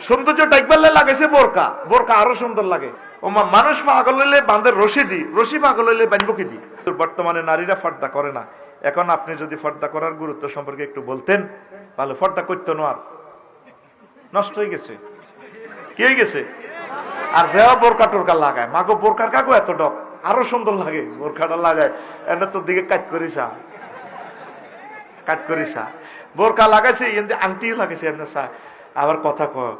সৌন্দর্য ডাকবালে লাগেছে বোরকা, বোরকা আরো সুন্দর লাগে। ওমা মানুষ পাগল হইলে বাঁধের রশি দি, রশি পাগল হইলে বাঁধবো কি দি। বর্তমানে নারীরা পর্দা করে না। এখন আপনি যদি পর্দা করার গুরুত্ব সম্পর্কে একটু বলতেন তাহলে পর্দা করতো না, আর নষ্ট হয়ে গেছে। কি হয়ে গেছে? আর যে বোরকা টোরকা লাগায়, মাগো বোরকার কাকু এত ডক, আরো সুন্দর লাগে বোরকাটা লাগায়। এনে তোর দিকে কাজ করিস, কাজ করিস। বোরকা লাগাইছে, আংটিও লাগাইছে এমনি সা, আবার কথা কয়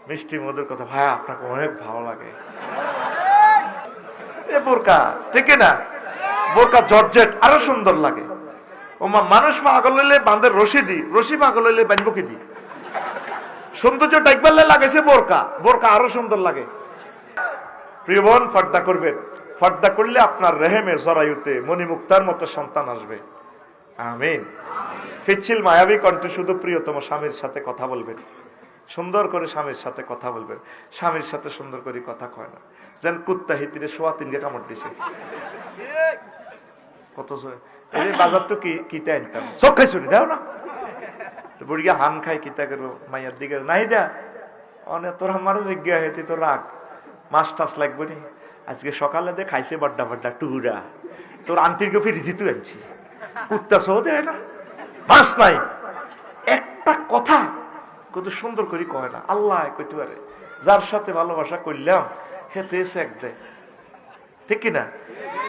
মিষ্টি মধুর কথা, ভাই আপনাকে অনেক ভালো লাগে। বোরকা ঠিক না? বোরকা জর্জেট আরো সুন্দর লাগে। ওমা মানুষ পাগল হইলে বাঁধের রশি দি, রশি পাগল হইলে বাঁধবো কি দি। সৌন্দর্য ডাকবালে লাগেছে বোরকা, বোরকা আরো সুন্দর লাগে। প্রিয় বোন, পর্দা করবেন। পর্দা করলে আপনার রেহেমে জরায়ুতে মণিমুক্তার মতো সন্তান আসবে। আমিন। পিচ্ছিল মায়াবী কণ্ঠে শুধু প্রিয়তম স্বামীর সাথে কথা বলবেন, সুন্দর করে স্বামীর সাথে কথা বলবেন। স্বামীর সাথে সুন্দর করে কথা কয় না, যেন কুত্তা হিতিরে সোয়া তিনকে কামড় দিছে। কত এই বাজার তো কিতে আনতাম, চোখ খাই শুনি দাও না, বুড়িয়া হান খাই কিতা করবো মাইয়ার দিকে নাই দা অনেক। তোর আমারও জিজ্ঞা হেতি তো রাগ, মাছ টাছ লাগবে নি। আজকে সকালে দে খাইছে বাড্ডা বাড্ডা টুকুরা, তোর আন্টিকে ফিরেছি তুই আনছি, কুত্তা সহ দেয় না, মাছ নাই। একটা কথা কত সুন্দর করে কয় না, আল্লাহ কইতে পারে। যার সাথে ভালোবাসা করলাম হেতে এক দেয়, ঠিক কিনা?